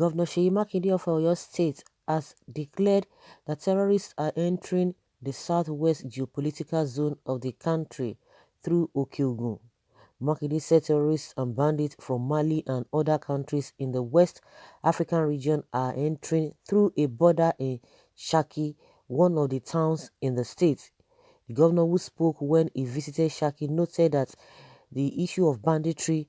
Governor Seyi Makinde of Oyo State has declared that terrorists are entering the southwest geopolitical zone of the country through Okeogun. Makinde said terrorists and bandits from Mali and other countries in the West African region are entering through a border in Saki, one of the towns in the state. The governor, who spoke when he visited Saki, noted that the issue of banditry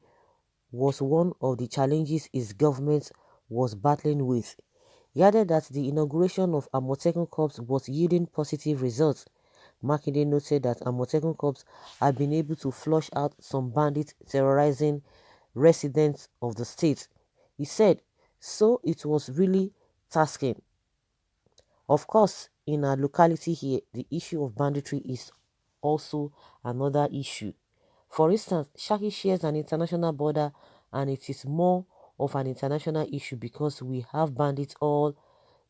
was one of the challenges his government was battling with. He added that the inauguration of Amotekun Corps was yielding positive results. Makinde noted that Amotekun Corps had been able to flush out some bandits terrorizing residents of the state. He said, so it was really tasking. Of course, in our locality here, the issue of banditry is also another issue. For instance, Saki shares an international border and it is more of an international issue because we have bandits all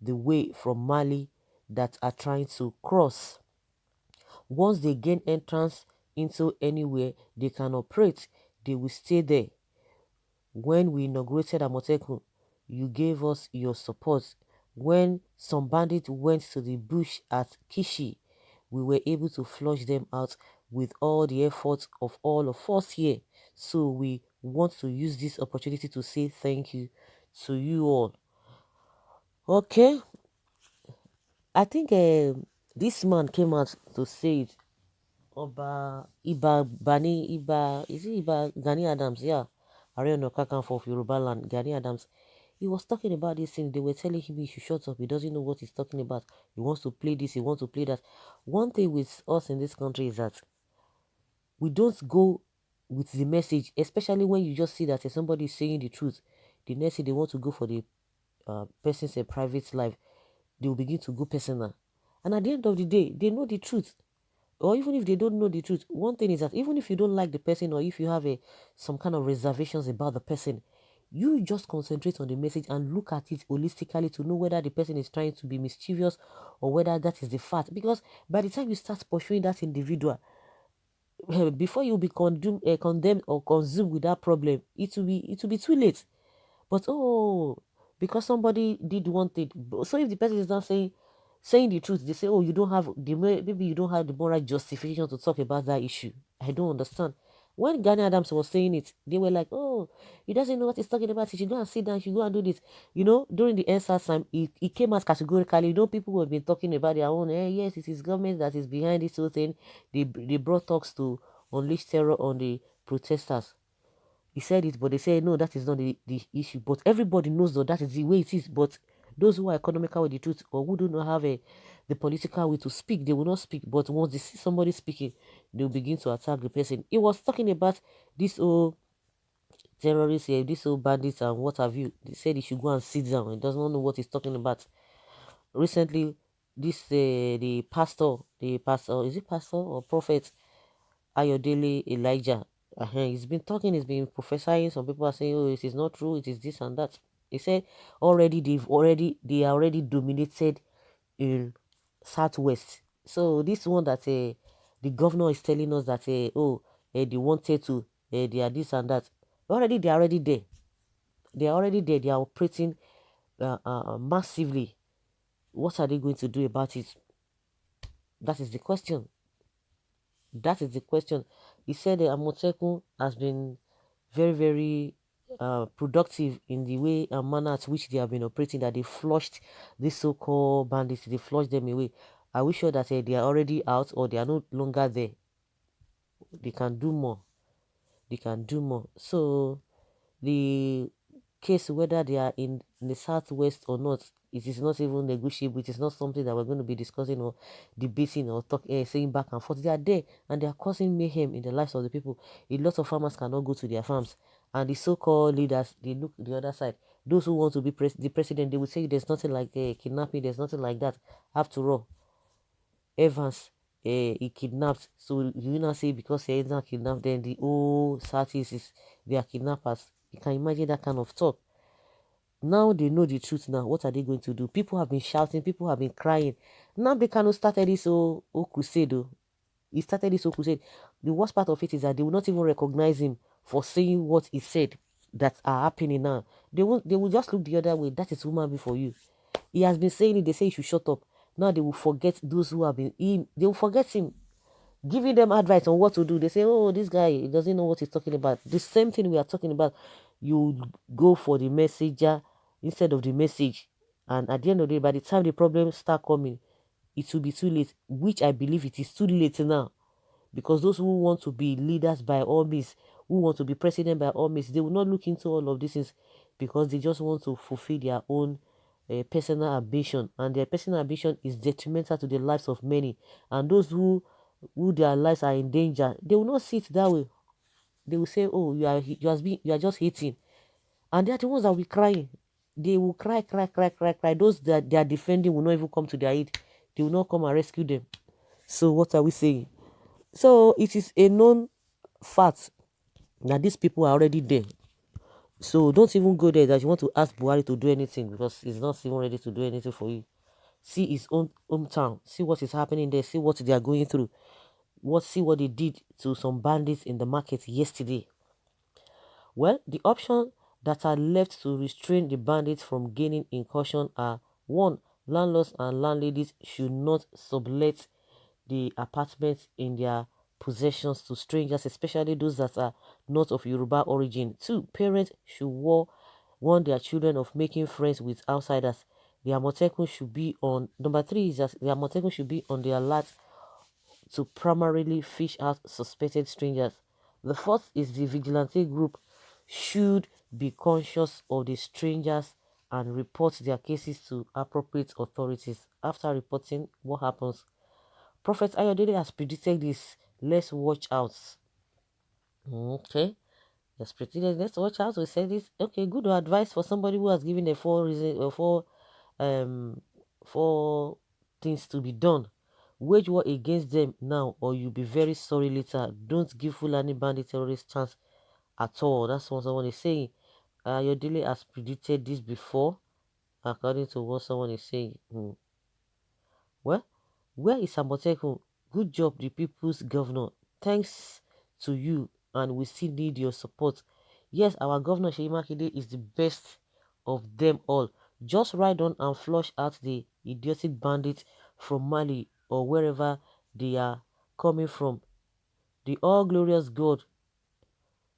the way from Mali that are trying to cross. Once they gain entrance into anywhere they can operate, they will stay there. When we inaugurated Amotekun, you gave us your support. When some bandits went to the bush at Kishi, we were able to flush them out with all the efforts of all of us here. So we want to use this opportunity to say thank you to you all. Okay, I think this man came out to say it. Is it Iba Gani Adams? Yeah, Ààrẹ Ọ̀nà Kakanfò of Yoruba land, Gani Adams. He was talking about this thing. They were telling him he should shut up. He doesn't know what he's talking about. He wants to play this. He wants to play that. One thing with us in this country is that we don't go with the message, especially when you just see that somebody is saying the truth. The next thing they want to go for the person's private life, they will begin to go personal. And at the end of the day, they know the truth. Or even if they don't know the truth, one thing is that even if you don't like the person or if you have some kind of reservations about the person, you just concentrate on the message and look at it holistically to know whether the person is trying to be mischievous or whether that is the fact. Because by the time you start pursuing that individual, before you be condemned or consumed with that problem, it will be too late. But oh, because somebody did one thing, so if the person is not saying the truth, they say, oh, you don't have maybe you don't have the moral justification to talk about that issue. I don't understand. When Gani Adams was saying it, they were like, oh, he doesn't know what he's talking about. He should go and sit down. He should go and do this. During the NSAS time, he came out categorically. People who have been talking about their own, yes, it is government that is behind this whole thing. They brought talks to unleash terror on the protesters. He said it, but they say no, that is not the issue. But everybody knows that is the way it is. But those who are economical with the truth or who do not have the political will to speak, they will not speak. But once they see somebody speaking, they will begin to attack the person. He was talking about this old terrorists here, this old bandits and what have you. They said he should go and sit down. He does not know what he's talking about. Recently, this the pastor, is it pastor or prophet Ayodele Elijah? He's been talking, he's been prophesying. Some people are saying, oh, it is not true, it is this and that. He said they are already dominated in Southwest. So this one that the governor is telling us that they wanted to they are this and that. They are already there. They are already there. They are operating massively. What are they going to do about it? That is the question. That is the question. He said that Amotekun has been very, very productive in the way and manner at which they have been operating, that they flushed these so-called bandits, they flushed them away. Are we sure that they are already out or they are no longer there? They can do more. They can do more. So the case whether they are in the southwest or not, it is not even negotiable. It is not something that we're going to be discussing or debating or saying back and forth. They are there and they are causing mayhem in the lives of the people. A lot of farmers cannot go to their farms, and the so-called leaders, they look the other side. Those who want to be the president, they will say there's nothing like kidnapping, there's nothing like that. After all, Evans, he kidnapped. So you now say because he not kidnapped, then the whole Southeast is they are kidnappers. You can imagine that kind of talk. Now they know the truth. Now, what are they going to do? People have been shouting, people have been crying. Now they cannot start this whole crusade. Though. He started this whole crusade. The worst part of it is that they will not even recognize him for saying what he said that are happening now. They will just look the other way. That is human being for you. He has been saying it. They say you should shut up. Now they will forget those who have been him. They will forget him, giving them advice on what to do. They say, oh, this guy, he doesn't know what he's talking about. The same thing we are talking about. You go for the messenger instead of the message. And at the end of the day, by the time the problems start coming, it will be too late, which I believe it is too late now. Because those who want to be leaders by all means, who want to be president by all means, they will not look into all of these things because they just want to fulfill their own personal ambition, and their personal ambition is detrimental to the lives of many. And those who their lives are in danger, they will not see it that way. They will say, "Oh, you are just hating," and they are the ones that will be crying. They will cry, cry, cry, cry, cry. Those that they are defending will not even come to their aid. They will not come and rescue them. So what are we saying? So it is a known fact that these people are already there. So don't even go there that you want to ask Buhari to do anything because he's not even ready to do anything for you. See his own hometown. See what is happening there. See what they are going through. See what they did to some bandits in the market yesterday. Well, the options that are left to restrain the bandits from gaining incursion are: one, landlords and landladies should not sublet the apartments in their possessions to strangers, especially those that are not of Yoruba origin. Two, parents should warn their children of making friends with outsiders. The Amotekun should be on. Number three is that the Amotekun should be on the alert to primarily fish out suspected strangers. The fourth is the vigilante group should be conscious of the strangers and report their cases to appropriate authorities. After reporting, what happens? Prophet Ayodele has predicted this. Let's watch out. Okay. Yes, predicted. Let's watch out. We said this. Okay, good advice for somebody who has given a um four things to be done. Wage war against them now, or you'll be very sorry later. Don't give Fulani bandit terrorists chance at all. That's what someone is saying. Ayodele has predicted this before, according to what someone is saying. Well, where is Amotekun? Good job, the people's governor. Thanks to you, and we still need your support. Yes, our governor Seyi Makinde is the best of them all. Just ride on and flush out the idiotic bandits from Mali or wherever they are coming from. The all glorious God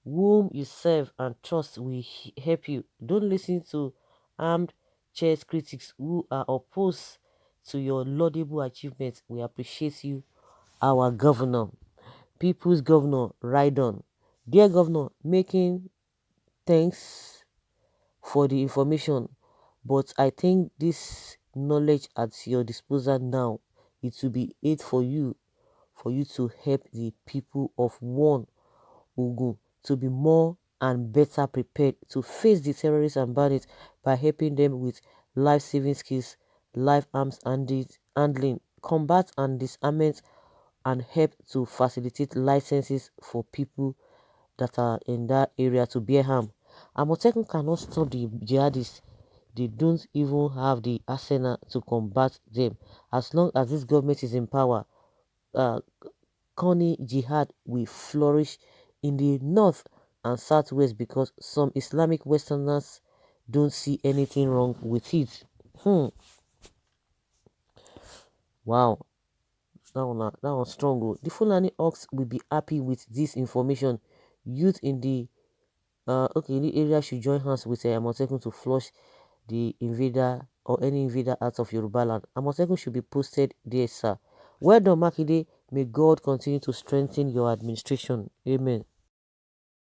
whom you serve and trust will help you. Don't listen to armed chairs critics who are opposed to your laudable achievements. We appreciate you, our governor. People's governor, ride on. Dear governor, making thanks for the information, but I think this knowledge at your disposal now, it will be aid for you to help the people of one Ogun to be more and better prepared to face the terrorists and bandits by helping them with life-saving skills, live arms handling, combat and disarmament, and help to facilitate licenses for people that are in that area to bear harm. Amotekun cannot stop the jihadists. They don't even have the arsenal to combat them. As long as this government is in power, uh, Koni jihad will flourish in the north and southwest because some Islamic Westerners don't see anything wrong with it. Wow, that one strong. Oh. The Fulani Ox will be happy with this information. Youth in the in the area should join hands with Amotekun to flush the invader or any invader out of Yoruba land. Amotekun should be posted there, sir. Well done, Makinde. May God continue to strengthen your administration. Amen.